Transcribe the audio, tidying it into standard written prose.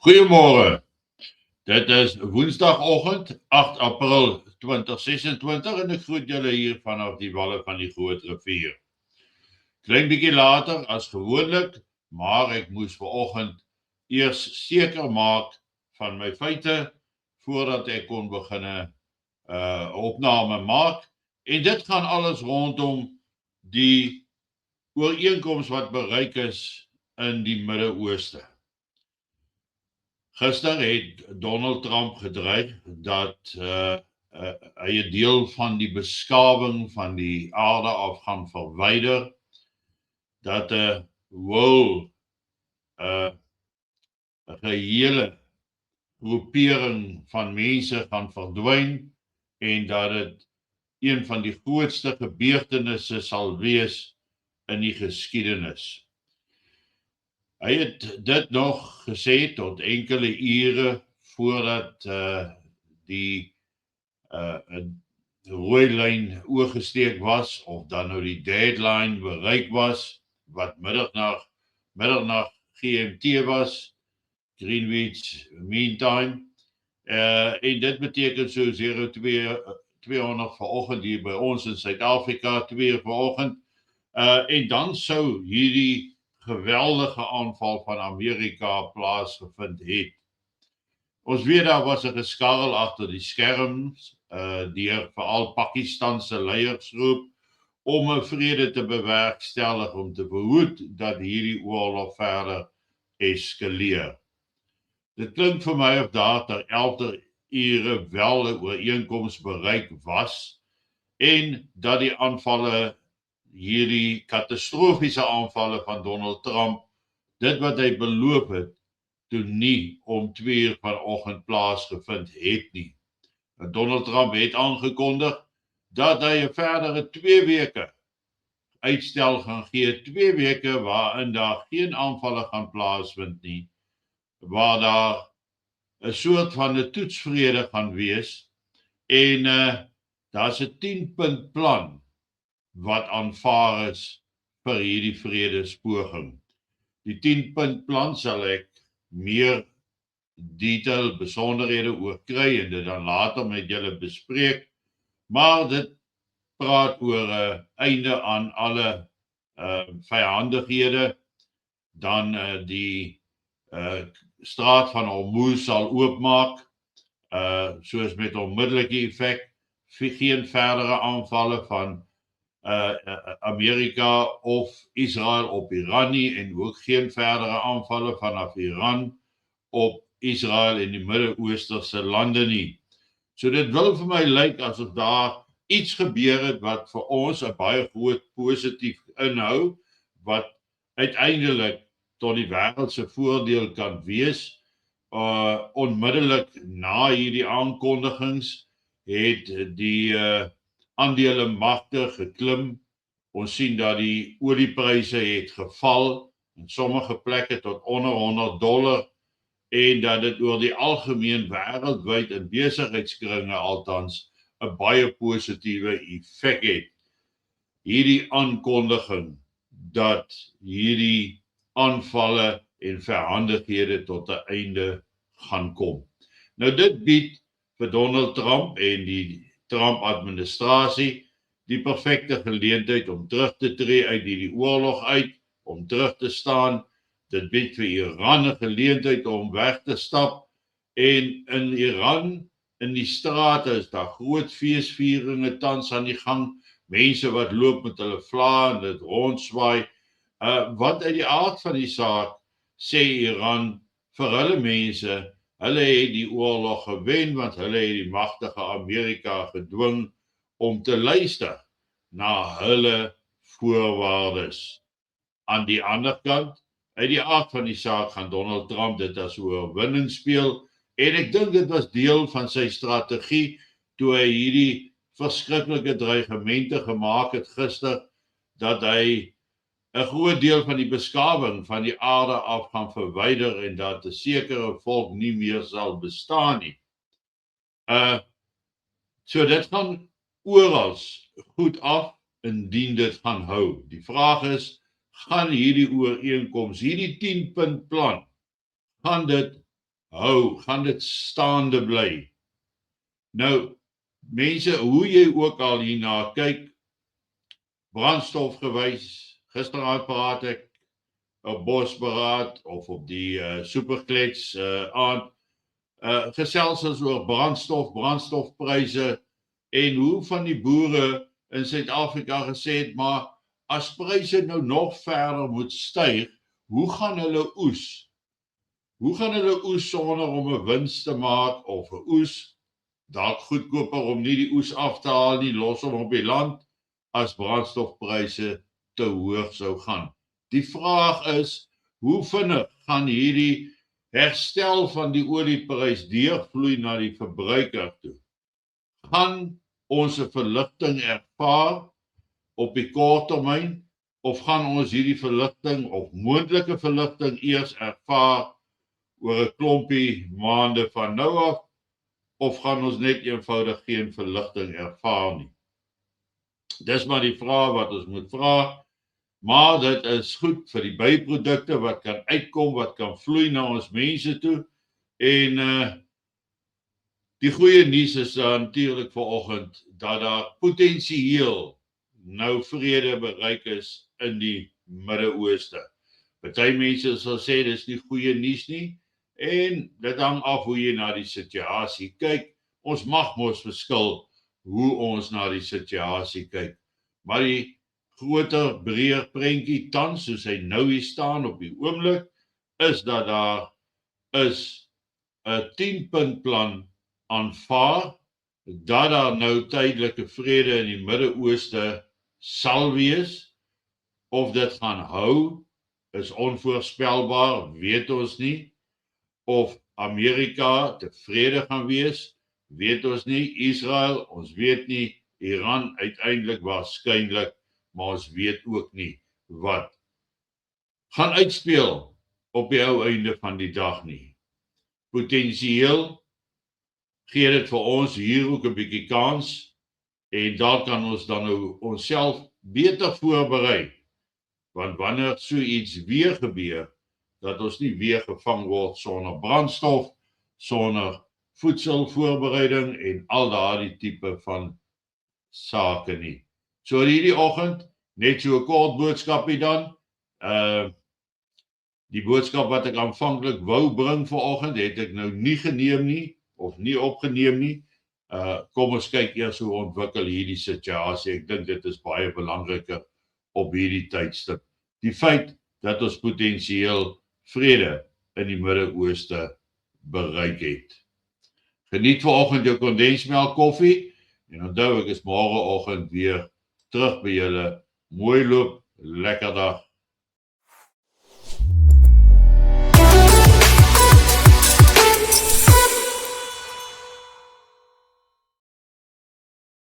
Goeiemôre. Dit is Woensdagoggend, 8 April 2026 en ek groet julle hier vanaf die walle van die Groot Rivier. Klein bietjie later as gewoonlik, maar ek moes vanoggend eers seker maak van my feite voordat ek kon begin opname maak. En dit gaan alles rondom die ooreenkoms wat bereik is in die Midde-Ooste. Gister het Donald Trump gedreig dat hy 'n deel van die beskawing van die aarde af gaan verwyder, dat 'n gehele groepering van mense gaan verdwyn en dat dit een van die grootste gebeurtenisse sal wees in die geskiedenis. Hy het dit nog gesê tot enkele ure voordat die rooi lyn oorgesteek was, of dan nou die deadline bereik was, wat middernag GMT was, Greenwich Mean Time. En dit beteken so 02:00 vanoggend hier by ons in Suid-Afrika, 2:00 vanoggend. En dan sou hierdie geweldige aanval van Amerika plaasgevind het. Ons weet daar was 'n geskarrel agter die skerms deur veral Pakistanse leiersgroep om 'n vrede te bewerkstellig, om te verhoed dat hierdie oorlog verder eskaleer. Dit klink vir my of daar ter 11 ure wel 'n ooreenkoms bereik was en dat die aanvalle, hierdie katastrofiese aanvalle van Donald Trump, dit wat hy beloof het, toe nie om 2:00 vanoggend plaasgevind het nie. Donald Trump het aangekondig dat hy 'n verdere 2 weke uitstel gaan gee, 2 weke waarin daar geen aanvalle gaan plaasvind nie, waar daar 'n soort van 'n toetsvrede gaan wees en daar's 'n 10-punt plan wat aanvaar is vir hierdie vredespoging. Die 10-punt plan sal ek meer detail besonderhede oor kry en dit dan later met julle bespreek, maar dit praat oor 'n einde aan alle vyandighede, dan die straat van Hormuz sal oopmaak, soos met onmiddellike effek, geen verdere aanvalle van Amerika of Israel op Iran nie, en ook geen verdere aanvalle vanaf Iran op Israel en die Midde-Oosterse lande nie. So dit wil vir my lyk asof daar iets gebeur het wat vir ons 'n baie groot positief inhou, wat uiteindelik tot die wêreld se voordeel kan wees. Onmiddellik na hierdie aankondigings het die aandele magte geklim. Ons sien dat die oliepryse het geval, in sommige plekke tot onder $100, en dat dit oor die algemeen wêreldwyd in besigheidskringe althans 'n baie positiewe effek het. Hierdie aankondiging dat hierdie aanvalle en vyandighede tot 'n einde gaan kom. Nou dit bied vir Donald Trump en die Trump-administrasie die perfekte geleentheid om terug te tree uit hierdie oorlog uit, om terug te staan. Dit bied vir Iran 'n geleentheid om weg te stap, en in Iran, in die strate, is daar groot feesvieringe tans aan die gang, mense wat loop met hulle vlae en dit rondswaai, wat uit die aard van die saak sê Iran vir hulle mense, hulle het die oorlog gewen, want hulle het die magtige Amerika gedwing om te luister na hulle voorwaardes. Aan die ander kant, uit die aard van die saak, gaan Donald Trump dit as 'n oorwinning speel, en ek dink dit was deel van sy strategie toe hy hierdie verskriklike dreigemente gemaak het gister, dat hy 'n groot deel van die beskawing van die aarde af gaan verwyder en dat 'n sekere volk nie meer sal bestaan nie. So dit gaan oral goed af indien dit gaan hou. Die vraag is, gaan hierdie ooreenkoms, hierdie 10-punt plan, gaan dit hou, gaan dit staande bly. Nou, mense, hoe jy ook al hierna kyk, brandstof gewys, gisteraand praat ek op Bosberaad of op die Superklets aand, gesels ons oor brandstofpryse en hoe van die boere in Suid-Afrika gesê het, maar as pryse nou nog verder moet styg, hoe gaan hulle oes? Hoe gaan hulle oes sonder om 'n wins te maak of 'n oes dalk goedkoper om nie die oes af te haal nie, los hom op die land as brandstofpryse te hoog sou gaan? Die vraag is, hoe vinnig gaan hierdie herstel van die olieprys deurvloei na die verbruiker toe? Gaan ons 'n verligting ervaar op die kort termyn of gaan ons hierdie verligting of moontlike verligting eers ervaar oor 'n klompie maande van nou af, of gaan ons net eenvoudig geen verligting ervaar nie? Dis maar die vraag wat ons moet vra, maar dit is goed vir die byprodukte wat kan uitkom, wat kan vloei na ons mense toe, en die goeie nuus is natuurlik vanoggend dat daar potensieel nou vrede bereik is in die Midde-Ooste. Party mense sal sê dis nie goeie nuus nie, en dit hang af hoe jy na die situasie kyk. Ons mag mos verskil hoe ons na die situasie kyk, maar die groter, breër prentjie tans, soos hy nou hier staan op die oomblik, is dat daar is 'n 10-punt plan aanvaar, dat daar nou tydelike vrede in die Midde-Ooste sal wees. Of dit gaan hou, is onvoorspelbaar, weet ons nie. Of Amerika tevrede gaan wees, weet ons nie. Israel, ons weet nie. Iran uiteindelik waarskynlik, maar ons weet ook nie wat gaan uitspeel op die ou einde van die dag nie. Potensieel gee dit vir ons hier ook 'n bietjie kans, en daar kan ons dan nou onsself beter voorberei, want wanneer so iets weer gebeur, dat ons nie weer gevang word sonder brandstof, sonder voedselvoorbereiding en al daardie tipe van sake nie. So hierdie oggend, net so 'n kort boodskapie dan. Die boodskap wat ek aanvanklik wou bring vanoggend, het ek nou nie geneem nie, of nie opgeneem nie. Kom ons kyk eers hoe ontwikkel hierdie situasie. Ek dink dit is baie belangriker op hierdie tydstip. Die feit dat ons potensieel vrede in die Midde-Ooste bereik het. Geniet vanoggend jou kondensmelk koffie, en onthou ek is môreoggend weer terug by julle. Mooi loop, lekker dag.